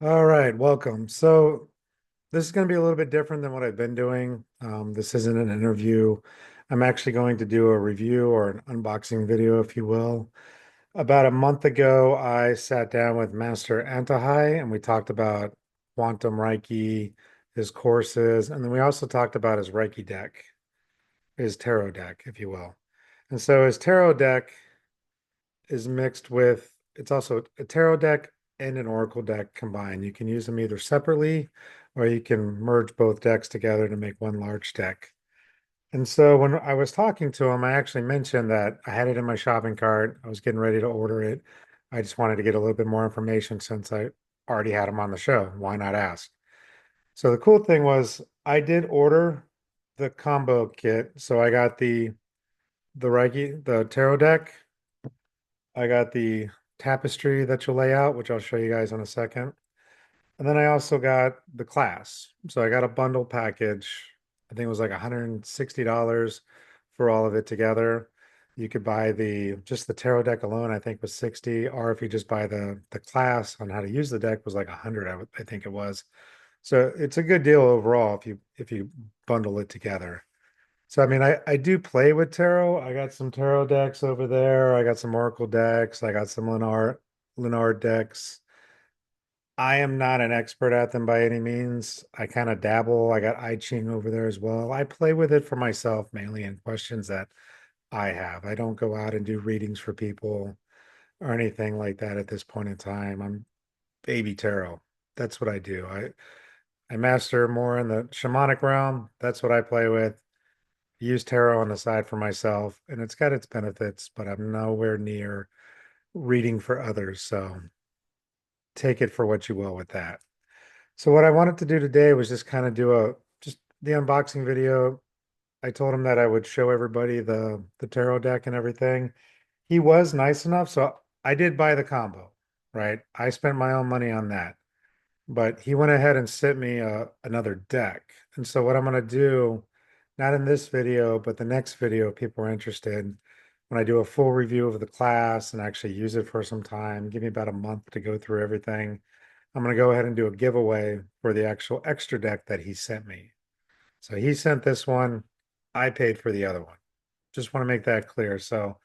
All right, welcome. So this is going to be a little bit different than what I've been doing. This isn't an interview. I'm actually going to do a review or an unboxing video, if you will. About a month ago, I sat down with Master Antojai and we talked about quantum Reiki, his courses, and then we also talked about his Reiki deck, his tarot deck, if you will. And so his tarot deck is mixed with, it's also a tarot deck and an oracle deck combined. You can use them either separately or you can merge both decks together to make one large deck. And so when I was talking to him, I actually mentioned that I had it in my shopping cart. I was getting ready to order it. I just wanted to get a little bit more information since I already had him on the show. Why not ask? So the cool thing was I did order the combo kit. So I got the Reiki, the tarot deck, I got the tapestry that you'll lay out, which I'll show you guys in a second. And then I also got the class. So I got a bundle package. I think it was like $160 for all of it together. You could buy the just the tarot deck alone, I think was 60, or if you just buy the class on how to use the deck was like 100, I think it was. So it's a good deal overall if you bundle it together. So I mean, I do play with tarot. I got some tarot decks over there. I got some Oracle decks. I got some Leonard decks. I am not an expert at them by any means. I kind of dabble. I got I Ching over there as well. I play with it for myself mainly in questions that I have. I don't go out and do readings for people or anything like that at this point in time. I'm baby tarot. That's what I do. I master more in the shamanic realm. That's what I play with. Use tarot on the side for myself, and it's got its benefits, but I'm nowhere near reading for others. So take it for what you will with that. So what I wanted to do today was just kind of do a just the unboxing video. I told him that I would show everybody the tarot deck and everything. He was nice enough, so I did buy the combo, right? I spent my own money on that. But he went ahead and sent me another deck. And so what I'm going to do, not in this video, but the next video, if people are interested, when I do a full review of the class and actually use it for some time, give me about a month to go through everything. I'm going to go ahead and do a giveaway for the actual extra deck that he sent me. So he sent this one. I paid for the other one. Just want to make that clear. So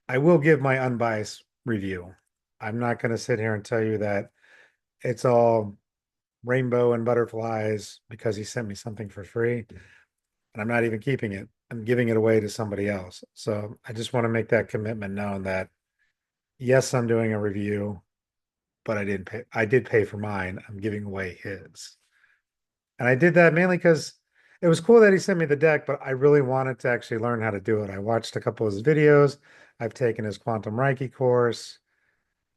I will give my unbiased review. I'm not going to sit here and tell you that it's all rainbow and butterflies because he sent me something for free and I'm not even keeping it. I'm giving it away to somebody else. So I just want to make that commitment known that yes, I'm doing a review, but I didn't pay. I did pay for mine. I'm giving away his. And I did that mainly because it was cool that he sent me the deck, but I really wanted to actually learn how to do it. I watched a couple of his videos. I've taken his Quantum Reiki course.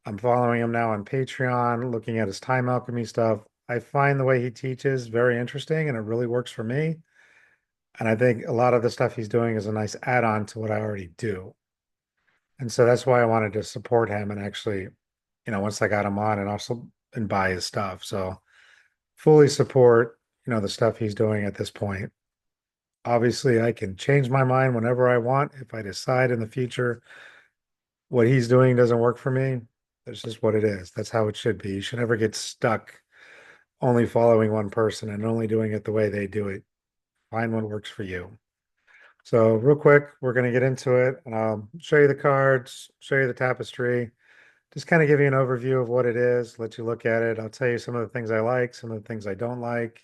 I'm following him now on Patreon, looking at his time alchemy stuff. I find the way he teaches very interesting and it really works for me. And I think a lot of the stuff he's doing is a nice add-on to what I already do. And so that's why I wanted to support him and actually, once I got him on and also and buy his stuff. So fully support, the stuff he's doing at this point. Obviously, I can change my mind whenever I want if I decide in the future what he's doing doesn't work for me. That's just what it is. That's how it should be. You should never get stuck only following one person and only doing it the way they do it. Find what works for you. So real quick, we're going to get into it and I'll show you the cards, show you the tapestry, just kind of give you an overview of what it is, let you look at it. I'll tell you some of the things I like, some of the things I don't like.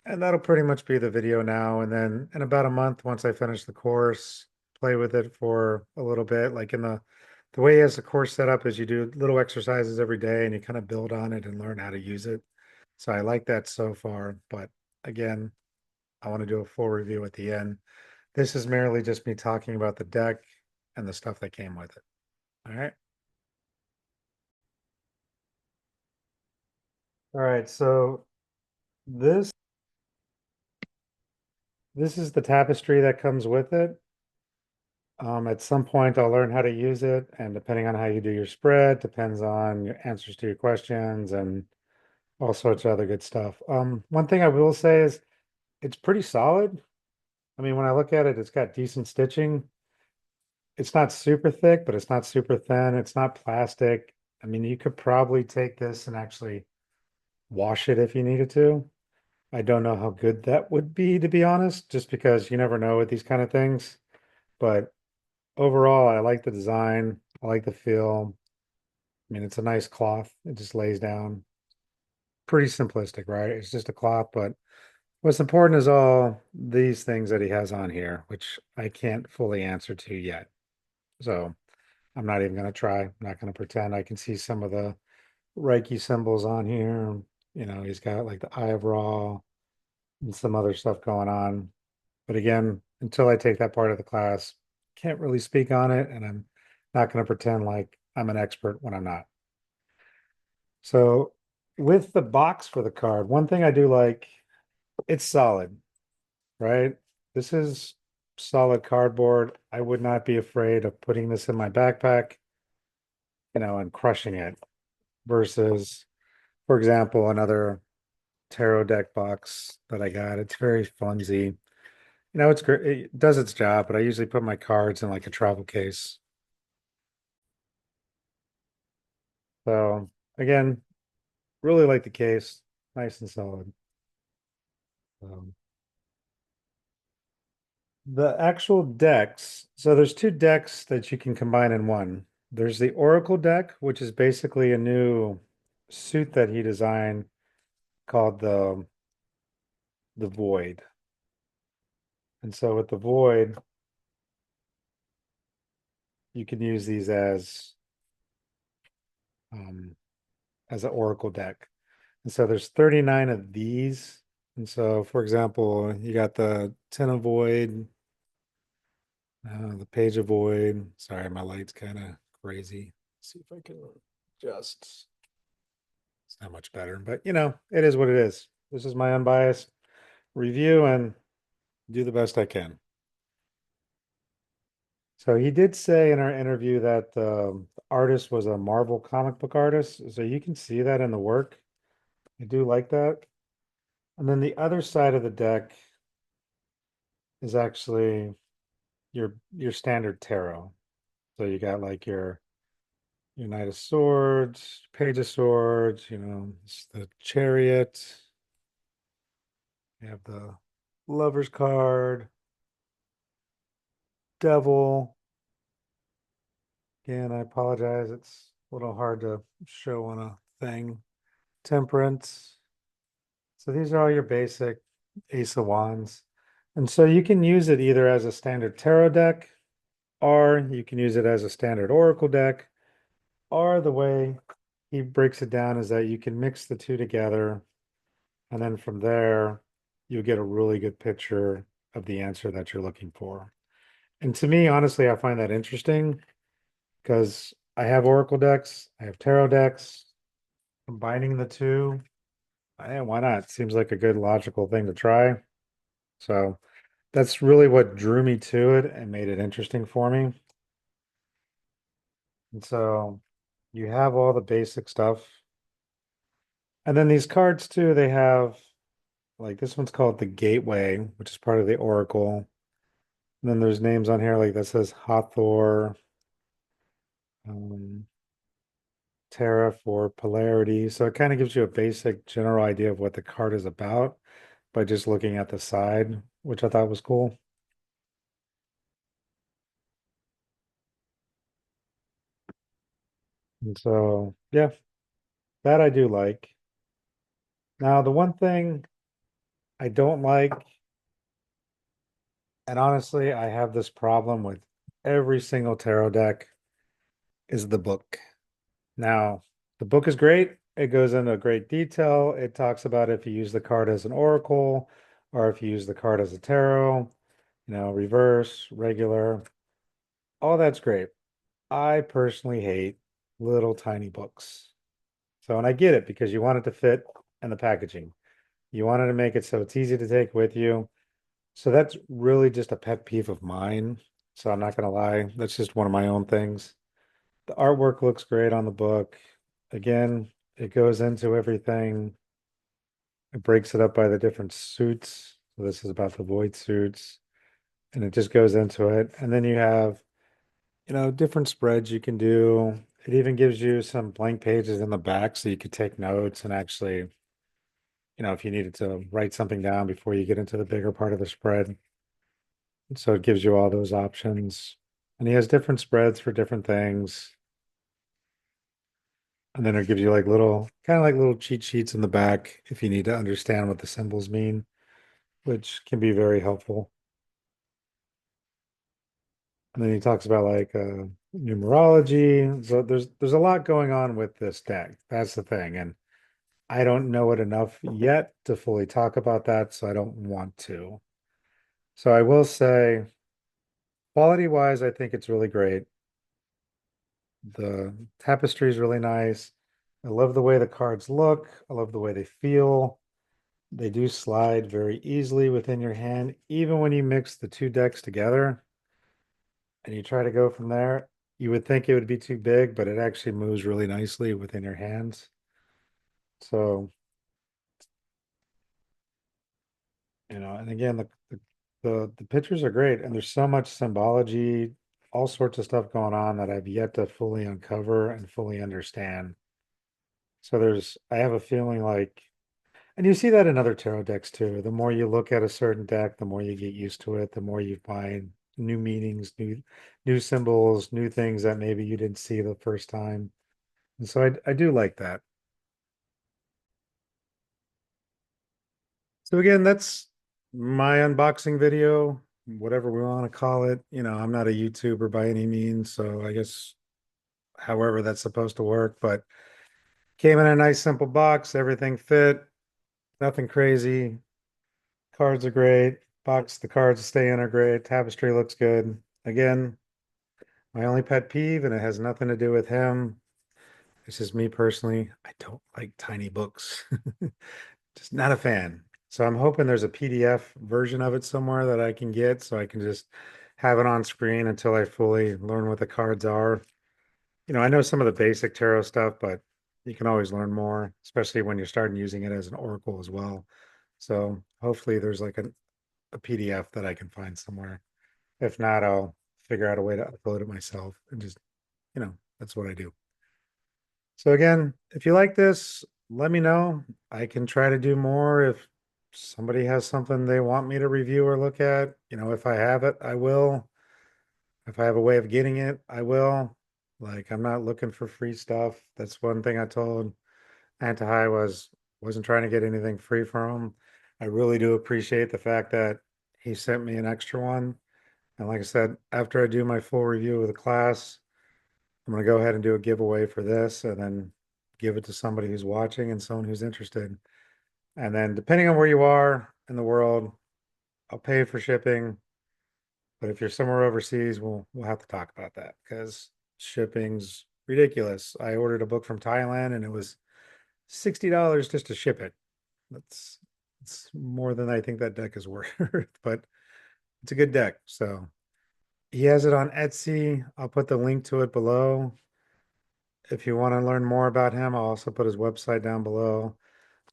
And that'll pretty much be the video now. And then in about a month, once I finish the course, play with it for a little bit. Like in the way he has the course set up is you do little exercises every day and you kind of build on it and learn how to use it. So I like that so far. But again, I want to do a full review at the end. This is merely just me talking about the deck and the stuff that came with it. All right. All right. So this this is the tapestry that comes with it. At some point, I'll learn how to use it, and depending on how you do your spread, depends on your answers to your questions and all sorts of other good stuff. One thing I will say is it's pretty solid. I mean, when I look at it, it's got decent stitching. It's not super thick, but it's not super thin. It's not plastic. I mean, you could probably take this and actually wash it if you needed to. I don't know how good that would be, to be honest, just because you never know with these kind of things. But overall, I like the design. I like the feel. I mean, it's a nice cloth. It just lays down. Pretty simplistic, right? It's just a cloth, but what's important is all these things that he has on here, which I can't fully answer to yet. So I'm not even going to try. I'm not going to pretend. I can see some of the Reiki symbols on here. He's got like the Eye of Ra and some other stuff going on. But again, until I take that part of the class, can't really speak on it, and I'm not going to pretend like I'm an expert when I'm not. So, with the box for the card, one thing I do like, it's solid, right? This is solid cardboard. I would not be afraid of putting this in my backpack, and crushing it versus, for example, another tarot deck box that I got. It's very flimsy. It's great. It does its job, but I usually put my cards in like a travel case. So again, really like the case, nice and solid. Um, the actual decks, so there's two decks that you can combine in one. There's the Oracle deck, which is basically a new suit that he designed called the Void. And so with the Void, you can use these um, as an Oracle deck. And so there's 39 of these. And so, for example, you got the Ten of Void, the Page of Void. Sorry, my light's kind of crazy. Let's see if I can adjust. It's not much better, but it is what it is. This is my unbiased review and do the best I can. So he did say in our interview that the artist was a Marvel comic book artist. So you can see that in the work. I do like that. And then the other side of the deck is actually your standard tarot. So you got like your Knight of Swords, Page of Swords, it's the Chariot. You have the Lover's card, Devil. Again, I apologize. It's a little hard to show on a thing. Temperance. So these are all your basic Ace of Wands. And so you can use it either as a standard tarot deck, or you can use it as a standard oracle deck, or the way he breaks it down is that you can mix the two together, and then from there, you'll get a really good picture of the answer that you're looking for. And to me, honestly, I find that interesting because I have oracle decks, I have tarot decks. Combining the two, why not? Seems like a good logical thing to try. So that's really what drew me to it and made it interesting for me. And so you have all the basic stuff. And then these cards too, they have like this one's called the Gateway, which is part of the Oracle. And then there's names on here like that says Hathor, um, Terra for polarity. So it kind of gives you a basic general idea of what the card is about by just looking at the side, which I thought was cool. And so, yeah, that I do like. Now, the one thing I don't like, and honestly, I have this problem with every single tarot deck, is the book. Now, the book is great. It goes into great detail. It talks about if you use the card as an oracle or if you use the card as a tarot, reverse, regular, all that's great. I personally hate little tiny books. So, and I get it because you want it to fit in the packaging. You wanted to make it so it's easy to take with you. So that's really just a pet peeve of mine. So I'm not going to lie. That's just one of my own things. The artwork looks great on the book. Again, it goes into everything. It breaks it up by the different suits. So this is about the void suits, and it just goes into it. And then you have, different spreads you can do. It even gives you some blank pages in the back so you could take notes and actually if you needed to write something down before you get into the bigger part of the spread. So it gives you all those options. And he has different spreads for different things. And then it gives you like little, kind of like little cheat sheets in the back if you need to understand what the symbols mean, which can be very helpful. And then he talks about like numerology. So there's a lot going on with this deck. That's the thing. And I don't know it enough yet to fully talk about that, so I don't want to. So I will say, quality wise, I think it's really great. The tapestry is really nice. I love the way the cards look. I love the way they feel. They do slide very easily within your hand, even when you mix the two decks together and you try to go from there. You would think it would be too big, but it actually moves really nicely within your hands. So, and again, the pictures are great, and there's so much symbology, all sorts of stuff going on that I've yet to fully uncover and fully understand. So I have a feeling like, and you see that in other tarot decks too. The more you look at a certain deck, the more you get used to it, the more you find new meanings, new symbols, new things that maybe you didn't see the first time. And so I do like that. So again, that's my unboxing video, whatever we want to call it. I'm not a YouTuber by any means, so I guess however that's supposed to work, but came in a nice simple box, everything fit, nothing crazy. Cards are great. The cards stay in are great. Tapestry looks good. Again, my only pet peeve, and it has nothing to do with him. It's just me personally. I don't like tiny books. Just not a fan. So I'm hoping there's a PDF version of it somewhere that I can get so I can just have it on screen until I fully learn what the cards are. I know some of the basic tarot stuff, but you can always learn more, especially when you're starting using it as an oracle as well. So hopefully there's like a PDF that I can find somewhere. If not, I'll figure out a way to upload it myself and just, that's what I do. So again, if you like this, let me know. I can try to do more if somebody has something they want me to review or look at. If I have it, I will. If I have a way of getting it, I will. Like I'm not looking for free stuff. That's one thing I told Antojai wasn't trying to get anything free from him. I really do appreciate the fact that he sent me an extra one. And like I said, after I do my full review of the class, I'm going to go ahead and do a giveaway for this and then give it to somebody who's watching and someone who's interested. And then depending on where you are in the world, I'll pay for shipping. But if you're somewhere overseas, we'll have to talk about that because shipping's ridiculous. I ordered a book from Thailand and it was $60 just to ship it. That's it's more than I think that deck is worth, but it's a good deck. So he has it on Etsy. I'll put the link to it below. If you want to learn more about him, I'll also put his website down below.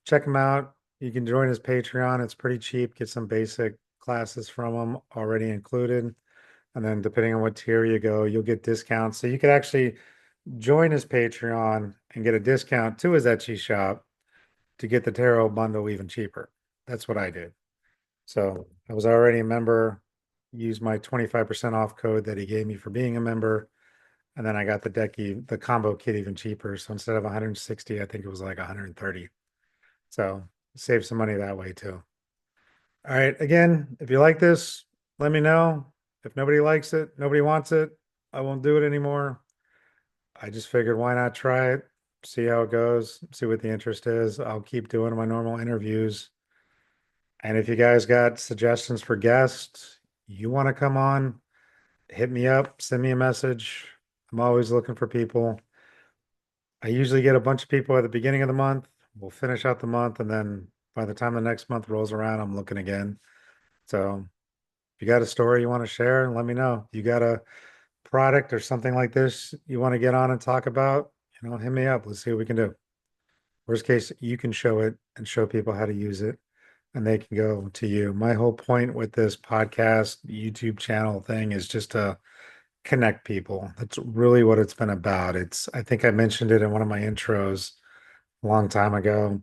Check him out. You can join his Patreon. It's pretty cheap. Get some basic classes from him already included. And then depending on what tier you go, you'll get discounts. So you could actually join his Patreon and get a discount to his Etsy shop to get the tarot bundle even cheaper. That's what I did. So I was already a member, used my 25% off code that he gave me for being a member. And then I got the combo kit even cheaper. So instead of 160, I think it was like 130. So save some money that way too. All right. Again, if you like this, let me know. If nobody likes it, nobody wants it, I won't do it anymore. I just figured why not try it, see how it goes, see what the interest is. I'll keep doing my normal interviews. And if you guys got suggestions for guests, you want to come on, hit me up, send me a message. I'm always looking for people. I usually get a bunch of people at the beginning of the month. We'll finish out the month, and then by the time the next month rolls around, I'm looking again. So if you got a story you want to share, let me know. You got a product or something like this you want to get on and talk about, hit me up. Let's see what we can do. Worst case, you can show it and show people how to use it, and they can go to you. My whole point with this podcast, YouTube channel thing is just to connect people. That's really what it's been about. I think I mentioned it in one of my intros a long time ago.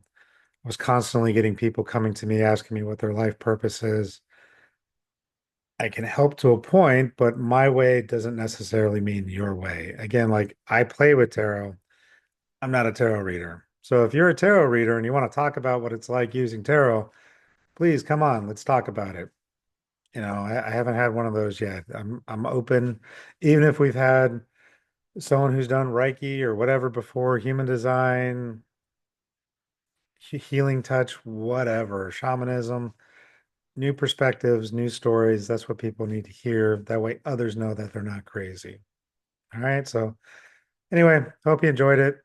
was constantly getting people coming to me asking me what their life purpose is. I can help to a point, but my way doesn't necessarily mean your way. Again, like I play with tarot. I'm not a tarot reader. So if you're a tarot reader and you want to talk about what it's like using tarot, please come on, let's talk about it. I haven't had one of those yet. I'm open, even if we've had someone who's done Reiki or whatever before, human design, healing touch, whatever, shamanism, new perspectives, new stories. That's what people need to hear. That way others know that they're not crazy. All right. So anyway, hope you enjoyed it.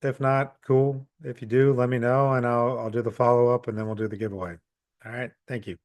If not, cool. If you do, let me know and I'll do the follow up and then we'll do the giveaway. All right. Thank you.